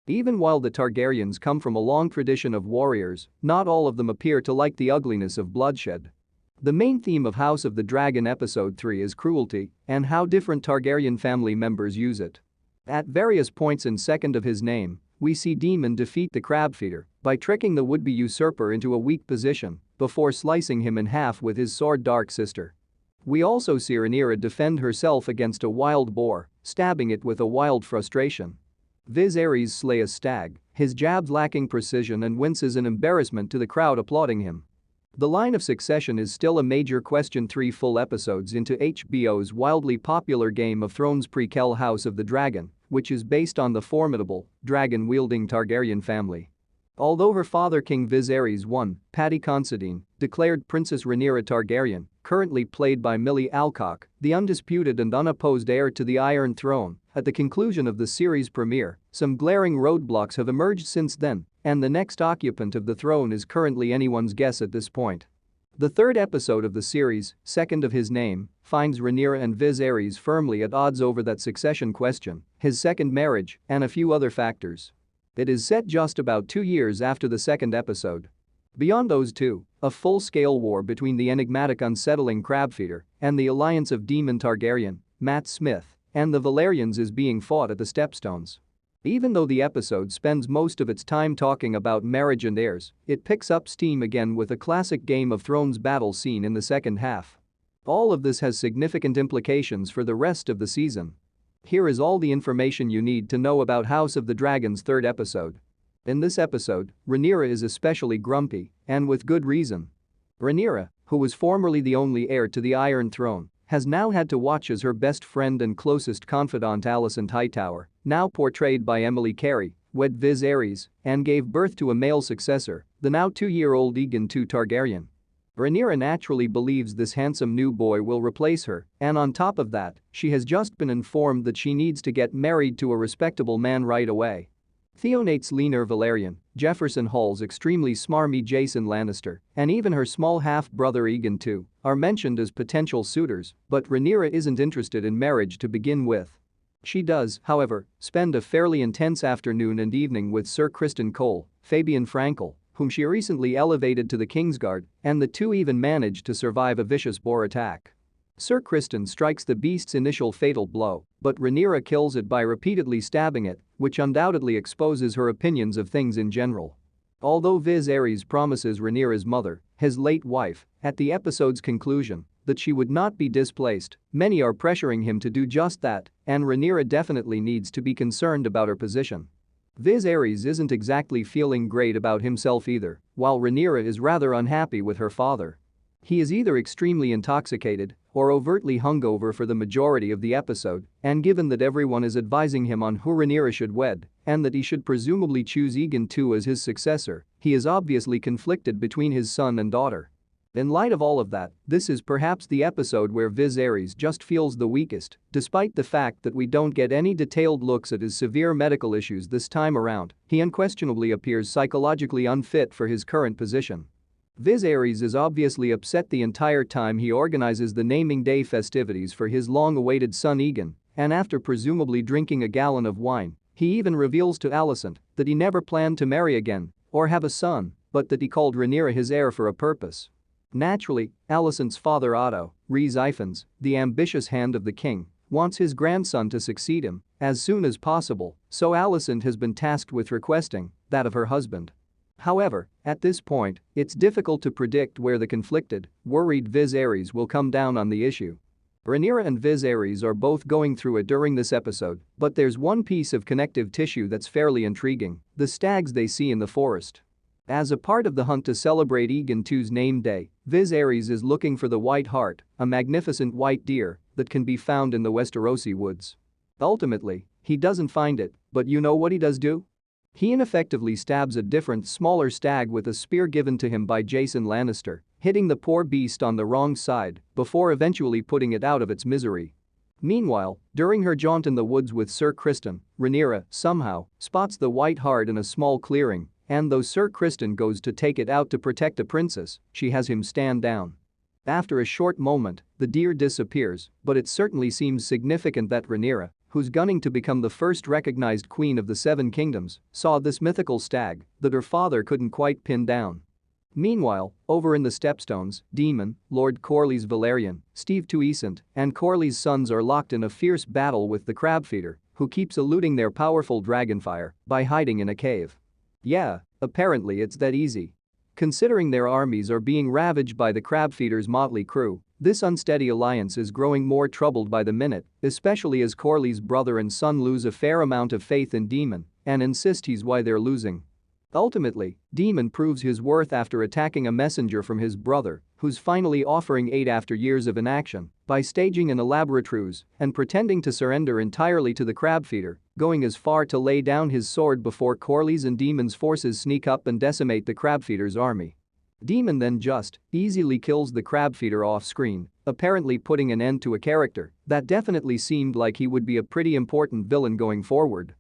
Even while the Targaryens come from a long tradition of warriors, not all of them appear to like the ugliness of bloodshed. The main theme of House of the Dragon Episode 3 is cruelty and how different Targaryen family members use it. At various points in Second of His Name, we see Daemon defeat the Crabfeeder by tricking the would-be usurper into a weak position before slicing him in half with his sword Dark Sister. We also see Rhaenyra defend herself against a wild boar, stabbing it with a wild frustration. Viserys slay a stag, his jabs lacking precision, and winces in embarrassment to the crowd applauding him. The line of succession is still a major question 3 full episodes into HBO's wildly popular Game of Thrones prequel House of the Dragon, which is based on the formidable, dragon-wielding Targaryen family. Although her father King Viserys I, Paddy Considine, declared Princess Rhaenyra Targaryen, currently played by Millie Alcock, the undisputed and unopposed heir to the Iron Throne, at the conclusion of the series premiere, some glaring roadblocks have emerged since then, and the next occupant of the throne is currently anyone's guess at this point. The third episode of the series, Second of His Name, finds Rhaenyra and Viserys firmly at odds over that succession question, his second marriage, and a few other factors. It is set just about 2 years after the second episode. Beyond those two, a full-scale war between the enigmatic unsettling Crabfeeder and the alliance of Daemon Targaryen, Matt Smith, and the Velaryons is being fought at the Stepstones. Even though the episode spends most of its time talking about marriage and heirs, it picks up steam again with a classic Game of Thrones battle scene in the second half. All of this has significant implications for the rest of the season. Here is all the information you need to know about House of the Dragon's third episode. In this episode, Rhaenyra is especially grumpy, and with good reason. Rhaenyra, who was formerly the only heir to the Iron Throne, has now had to watch as her best friend and closest confidant Alicent Hightower, now portrayed by Emily Carey, wed Viserys and gave birth to a male successor, the now 2-year-old Aegon II Targaryen. Rhaenyra naturally believes this handsome new boy will replace her, and on top of that, she has just been informed that she needs to get married to a respectable man right away. Theonate's Laenor Velaryon, Jefferson Hall's extremely smarmy Jason Lannister, and even her small half-brother Aegon II are mentioned as potential suitors, but Rhaenyra isn't interested in marriage to begin with. She does, however, spend a fairly intense afternoon and evening with Sir Criston Cole, Fabian Frankel, whom she recently elevated to the Kingsguard, and the two even manage to survive a vicious boar attack. Sir Criston strikes the beast's initial fatal blow, but Rhaenyra kills it by repeatedly stabbing it, which undoubtedly exposes her opinions of things in general. Although Viserys promises Rhaenyra's mother, his late wife, at the episode's conclusion, that she would not be displaced, many are pressuring him to do just that, and Rhaenyra definitely needs to be concerned about her position. Viserys isn't exactly feeling great about himself either, while Rhaenyra is rather unhappy with her father. He is either extremely intoxicated or overtly hungover for the majority of the episode, and given that everyone is advising him on who Rhaenyra should wed and that he should presumably choose Aegon II as his successor, he is obviously conflicted between his son and daughter. In light of all of that, this is perhaps the episode where Viserys just feels the weakest, despite the fact that we don't get any detailed looks at his severe medical issues this time around. He unquestionably appears psychologically unfit for his current position. Viserys is obviously upset the entire time he organizes the naming day festivities for his long-awaited son Aegon, and after presumably drinking a gallon of wine, he even reveals to Alicent that he never planned to marry again or have a son, but that he called Rhaenyra his heir for a purpose. Naturally, Alicent's father Otto, Rhys Ifans, the ambitious hand of the king, wants his grandson to succeed him as soon as possible, so Alicent has been tasked with requesting that of her husband. However, at this point, it's difficult to predict where the conflicted, worried Viserys will come down on the issue. Rhaenyra and Viserys are both going through it during this episode, but there's one piece of connective tissue that's fairly intriguing: the stags they see in the forest. As a part of the hunt to celebrate Aegon II's name day, Viserys is looking for the White Hart, a magnificent white deer that can be found in the Westerosi woods. Ultimately, he doesn't find it, but you know what he does do? He ineffectively stabs a different, smaller stag with a spear given to him by Jason Lannister, hitting the poor beast on the wrong side before eventually putting it out of its misery. Meanwhile, during her jaunt in the woods with Sir Criston, Rhaenyra, somehow, spots the White Hart in a small clearing, and though Sir Criston goes to take it out to protect a princess, she has him stand down. After a short moment, the deer disappears, but it certainly seems significant that Rhaenyra, who's gunning to become the first recognized queen of the Seven Kingdoms, saw this mythical stag that her father couldn't quite pin down. Meanwhile, over in the Stepstones, Daemon, Lord Corlys Velaryon, Steve Toussaint, and Corlys' sons are locked in a fierce battle with the Crabfeeder, who keeps eluding their powerful dragonfire by hiding in a cave. Yeah, apparently it's that easy. Considering their armies are being ravaged by the Crabfeeder's motley crew, this unsteady alliance is growing more troubled by the minute, especially as Corlys' brother and son lose a fair amount of faith in Daemon and insist he's why they're losing. Ultimately, Daemon proves his worth after attacking a messenger from his brother, who's finally offering aid after years of inaction, by staging an elaborate ruse and pretending to surrender entirely to the Crabfeeder, going as far to lay down his sword before Corlys and Daemon's forces sneak up and decimate the Crabfeeder's army. Daemon then just easily kills the Crabfeeder off-screen, apparently putting an end to a character that definitely seemed like he would be a pretty important villain going forward.